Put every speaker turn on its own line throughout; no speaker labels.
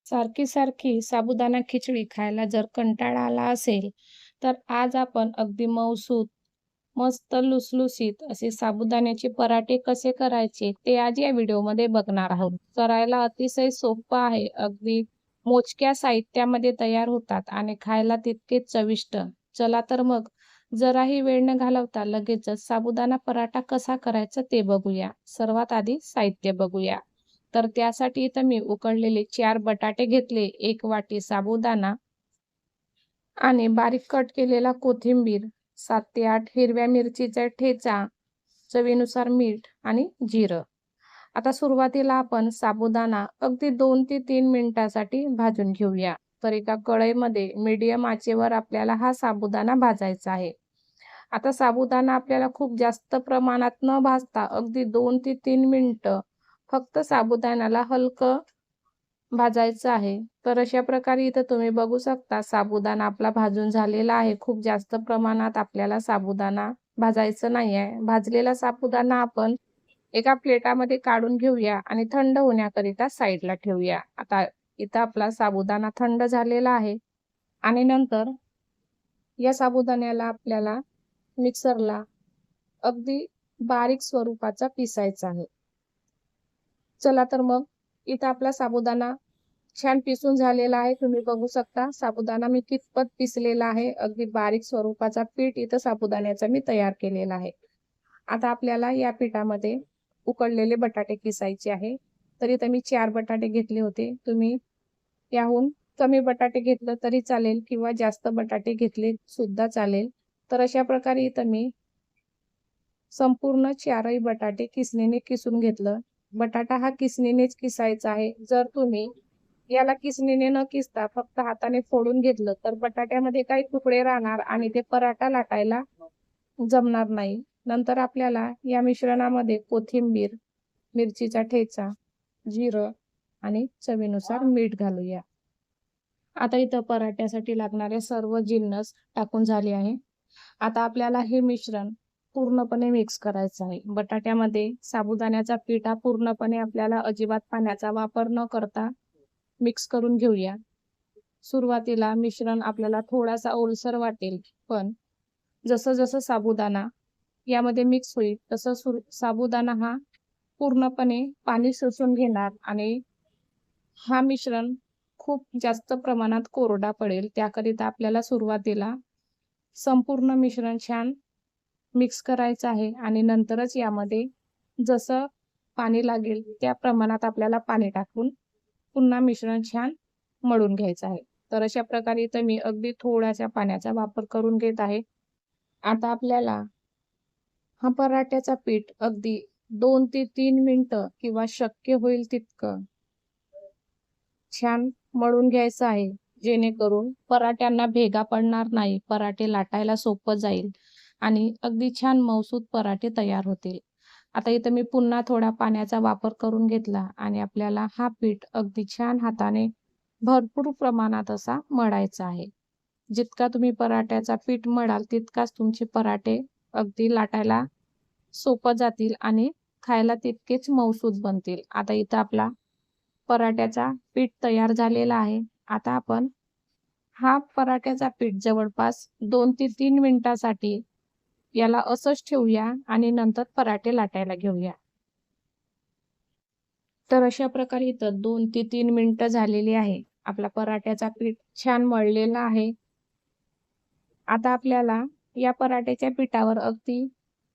सारखी सारखी साबुदाणा खिचडी खायला जर कंटाळा आला असेल, तर आज आपण अगदी मऊसूत, मस्त लुसलुसीत असे साबुदाण्याचे पराठे कसे करायचे ते आज या व्हिडिओमध्ये बघणार आहोत. करायला अतिशय सोपं आहे. अगदी मोजक्या साहित्यामध्ये तयार होतात आणि खायला तितकेच चविष्ट. चला तर मग जराही वेळ न घालवता लगेचच साबुदाणा पराठा कसा करायचा ते बघूया. सर्वात आधी साहित्य बघूया. तर त्यासाठी इथं मी उकडलेले 4 बटाटे घेतले, 1 वाटी साबुदाणा आणि बारीक कट केलेला कोथिंबीर, 7 ते 8 हिरव्या मिरचीचा ठेचा, चवीनुसार मीठ आणि जिरं. आता सुरुवातीला आपण साबुदाणा अगदी 2 ते 3 मिनिटासाठी भाजून घेऊया. तर एका कढईमध्ये मीडियम आचेवर आपल्याला हा साबुदाणा भाजायचा आहे. आता साबुदाणा आपल्याला खूप जास्त प्रमाणात न भाजता अगदी 2 ते 3 मिनिटं फक्त साबुदाण्याला हलकं भाजायचं आहे. तर अशा प्रकारे इथं तुम्ही बघू शकता साबुदाणा आपला भाजून झालेला आहे. खूप जास्त प्रमाणात आपल्याला साबुदाणा भाजायचं नाही आहे. भाजलेला साबुदाणा आपण एका प्लेटामध्ये काढून घेऊया आणि थंड होण्याकरिता साईडला ठेवूया. आता इथं आपला साबुदाणा थंड झालेला आहे आणि नंतर या साबुदाण्याला आपल्याला मिक्सरला अगदी बारीक स्वरूपाचा पिसायचा आहे. चला तर मग इथं आपला साबुदाणा छान पिसून झालेला आहे. तुम्ही बघू शकता साबुदाणा मी कितपत पिसलेला आहे. अगदी बारीक स्वरूपाचा पीठ इथं साबुदाण्याचा मी तयार केलेला आहे. आता आपल्याला या पिठामध्ये उकडलेले बटाटे किसायचे आहे. तर इथं मी 4 बटाटे घेतले होते. तुम्ही याहून कमी बटाटे घेतलं तरी चालेल किंवा जास्त बटाटे घेतले सुद्धा चालेल. तर अशा प्रकारे इथं मी संपूर्ण 4ही बटाटे किसणीने किसून घेतलं. बटाटा हा किसणीनेच किसायचा आहे. जर तुम्ही याला किसणीने न किसता फक्त हाताने फोडून घेतलं तर बटाट्यामध्ये काही तुकडे राहणार आणि ते पराठा लाटायला जमणार नाही. नंतर आपल्याला या मिश्रणामध्ये कोथिंबीर, मिरचीचा ठेचा, जिरं आणि चवीनुसार मीठ घालूया. आता इथं पराठ्यासाठी लागणारे सर्व जिन्नस टाकून झाले आहे. आता आपल्याला हे मिश्रण पूर्णपणे मिक्स करायचं आहे. बटाट्यामध्ये साबुदाण्याचा पीठ हा पूर्णपणे आपल्याला अजिबात पाण्याचा वापर न करता मिक्स करून घेऊया. सुरुवातीला मिश्रण आपल्याला थोडासा ओलसर वाटेल, पण जसं जसं साबुदाणा यामध्ये मिक्स होईल तसं साबुदाणा हा पूर्णपणे पाणी शोषून घेणार आणि हा मिश्रण खूप जास्त प्रमाणात कोरडा पडेल. त्याकरिता आपल्याला सुरुवातीला संपूर्ण मिश्रण छान मिक्स करायचं आहे आणि नंतरच यामध्ये जसं पाणी लागेल त्या प्रमाणात आपल्याला पाणी टाकून पुन्हा मिश्रण छान मळून घ्यायचं आहे. तर अशा प्रकारे इथं मी अगदी थोड्याशा पाण्याचा वापर करून घेत आहे. आता आपल्याला हा पराठ्याचा पीठ अगदी 2 ते 3 मिनिटं किंवा शक्य होईल तितकं छान मळून घ्यायचं आहे. जेणेकरून पराठ्यांना भेगा पडणार नाही, पराठे लाटायला सोपं जाईल आणि अगदी छान मऊसूत पराठे तयार होतील. आता इथं मी पुन्हा थोडा पाण्याचा वापर करून घेतला आणि आपल्याला हा पीठ अगदी छान हाताने भरपूर प्रमाणात असा मळायचा आहे. जितका तुम्ही पराठ्याचा पीठ मळाल तितकाच तुमचे पराठे अगदी लाटायला सोपं जातील आणि खायला तितकेच मऊसूत बनतील. आता इथं आपला पराठ्याचा पीठ तयार झालेला आहे. आता आपण हा पराठ्याचा पीठ जवळपास 2 ते 3 मिनिटासाठी याला असंच ठेवूया आणि नंतर पराठे लाटायला घेऊया. तर अशा प्रकारे इथं 2 ते 3 मिनिटं झालेली आहे. आपला पराठ्याचा पीठ छान मळलेला आहे. आता आपल्याला या पराठ्याच्या पिठावर अगदी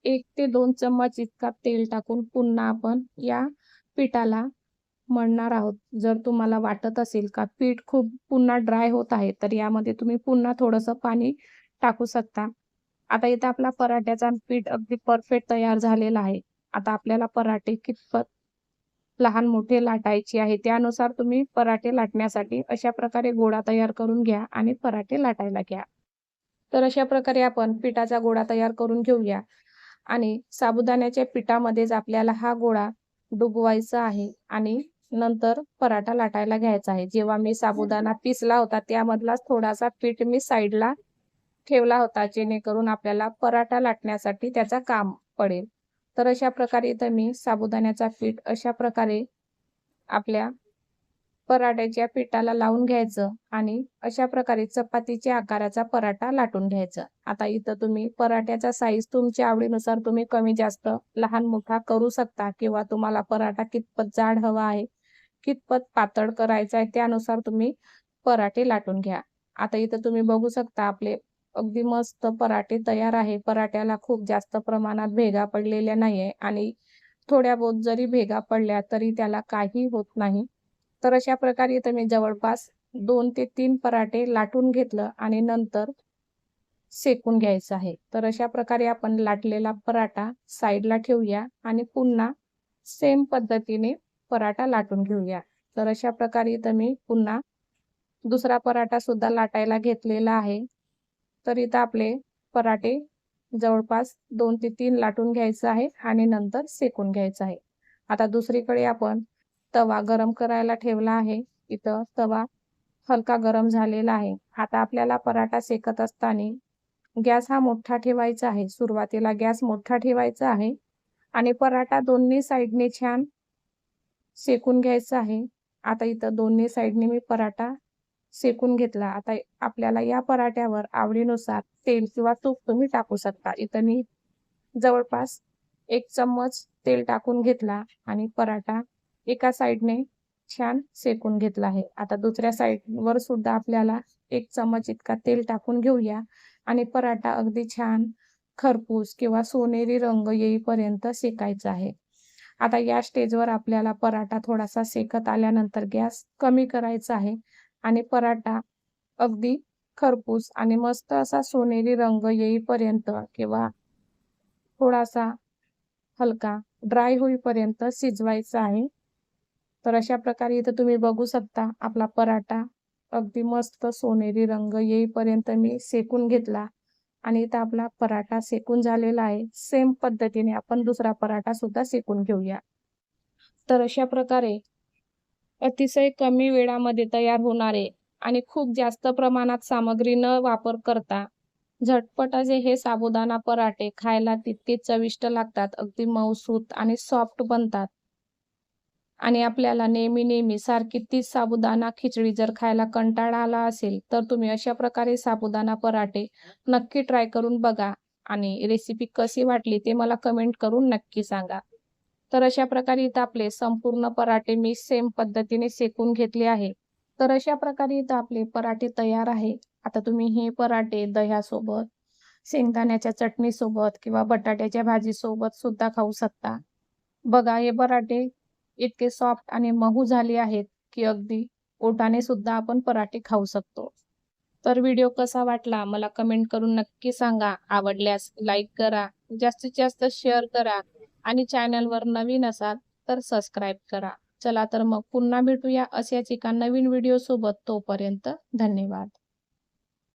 1 ते 2 चम्मच इतका तेल टाकून पुन्हा आपण या पिठाला मळणार आहोत. जर तुम्हाला वाटत असेल का पीठ खूप पुन्हा ड्राय होत आहे, तर यामध्ये तुम्ही पुन्हा थोडंसं पाणी टाकू शकता. आता इथं आपला पराठ्याचा पीठ अगदी परफेक्ट तयार झालेला आहे. आता आपल्याला पराठे कितपत लहान मोठे लाटायचे आहे त्यानुसार तुम्ही पराठे लाटण्यासाठी अशा प्रकारे गोळा तयार करून घ्या आणि पराठे लाटायला घ्या. तर अशा प्रकारे आपण पिठाचा गोळा तयार करून घेऊया आणि साबुदाण्याच्या पिठामध्येच आपल्याला हा गोळा डुबवायचा आहे आणि नंतर पराठा लाटायला घ्यायचा आहे. जेव्हा मी साबुदाणा पिसला होता त्यामधलाच थोडासा पीठ मी साईडला ठेवला होता, जेणेकरून आपल्याला पराठा लाटण्यासाठी त्याचा काम पडेल. तर अशा प्रकारे इथं मी साबुदाण्याचा पीठ अशा प्रकारे आपल्या पराठ्याच्या पिठाला लावून घ्यायचं आणि अशा प्रकारे चपातीच्या आकाराचा पराठा लाटून घ्यायचा। आता इथं तुम्ही पराठ्याचा साईज तुमच्या आवडीनुसार तुम्ही कमी जास्त लहान मोठा करू शकता किंवा तुम्हाला पराठा कितपत जाड हवा आहे, कितपत पातळ करायचा आहे त्यानुसार तुम्ही पराठे लाटून घ्या। आता इथं तुम्ही बघू शकता आपले अगदी मस्त पराठे तयार आहे। पराठ्याला खूप जास्त प्रमाणात भेगा पडलेल्या नाहीये आणि थोड्या बहुत जरी भेगा पडल्या तरी त्याला काही होत नाही। तर अशा प्रकारे इथं मी जवळपास 2 ते 3 पराठे लाटून घेतलं आणि नंतर शेकून घ्यायचं आहे। तर अशा प्रकारे आपण लाटलेला पराठा साईडला ठेवूया आणि पुन्हा सेम पद्धतीने पराठा लाटून घेऊया। तर अशा प्रकारे इथं मी पुन्हा दुसरा पराठा सुद्धा लाटायला घेतलेला आहे। तर इथं आपले पराठे जवळपास 2 ते 3 लाटून घ्यायचं आहे आणि नंतर शेकून घ्यायचं आहे। आता दुसरीकडे आपण तवा गरम करायला ठेवला आहे। इथं तवा हलका गरम झालेला आहे। आता आपल्याला पराठा शेकत असताना गॅस हा मोठा ठेवायचा आहे। सुरुवातीला गॅस मोठा ठेवायचा आहे आणि पराठा दोन्ही साइडने छान शेकून घ्यायचा आहे। आता इथं दोन्ही साइडने मी पराठा शेकून घेतला। आता आपल्याला या पराठ्यावर आवडीनुसार तेल किंवा तूप तुम्ही टाकू शकता। इथं मी जवळपास 1 चम्मच तेल टाकून घेतला आणि पराठा एका साइडने छान शेकून घेतला आहे। आता दुसऱ्या साइडवर सुद्धा आपल्याला 1 चम्मच इतका तेल टाकून घेऊया आणि पराठा अगदी छान खरपूस किंवा सोनेरी रंग येईपर्यंत शेकायचा आहे। आता या स्टेजवर आपल्याला पराठा थोडासा शेकत आल्यानंतर गॅस कमी करायचा आहे आणि पराठा अगदी खरपूस आणि मस्त असा सोनेरी रंग येईपर्यंत किंवा थोडासा हलका ड्राय होईपर्यंत शिजवायचा आहे। तर अशा प्रकारे इथं तुम्ही बघू शकता आपला पराठा अगदी मस्त सोनेरी रंग येईपर्यंत मी शेकून घेतला आणि इथं आपला पराठा शेकून झालेला आहे। सेम पद्धतीने आपण दुसरा पराठा सुद्धा शेकून घेऊया। तर अशा प्रकारे अतिशय कमी वेळामध्ये तयार होणारे आणि खूप जास्त प्रमाणात सामग्री न वापर करता झटपट असे हे साबुदाणा पराठे खायला तितके चविष्ट लागतात। अगदी मऊसूत आणि सॉफ्ट बनतात आणि आपल्याला नेहमी सारखी तीच साबुदाणा खिचडी जर खायला कंटाळा आला असेल तर तुम्ही अशा प्रकारे साबुदाणा पराठे नक्की ट्राय करून बघा आणि रेसिपी कशी वाटली ते मला कमेंट करून नक्की सांगा। तर अशा प्रकारे इथं आपले संपूर्ण पराठे मी सेम पद्धतीने शेकून घेतले आहे। तर अशा प्रकारे इथं आपले पराठे तयार आहे। आता तुम्ही हे पराठे दह्यासोबत, शेंगदाण्याच्या चटणीसोबत किंवा बटाट्याच्या भाजीसोबत सुद्धा खाऊ शकता। बघा हे पराठे इतके सॉफ्ट आणि मऊ झाले आहेत की अगदी ओठाने सुद्धा आपण पराठे खाऊ शकतो। तर व्हिडिओ कसा वाटला मला कमेंट करून नक्की सांगा। आवडल्यास लाईक करा, जास्तीत जास्त शेअर करा आणि चॅनलवर नवीन असाल तर सबस्क्राईब करा। चला तर मग पुन्हा भेटूया अशाच एका नवीन व्हिडिओ सोबत। तोपर्यंत धन्यवाद।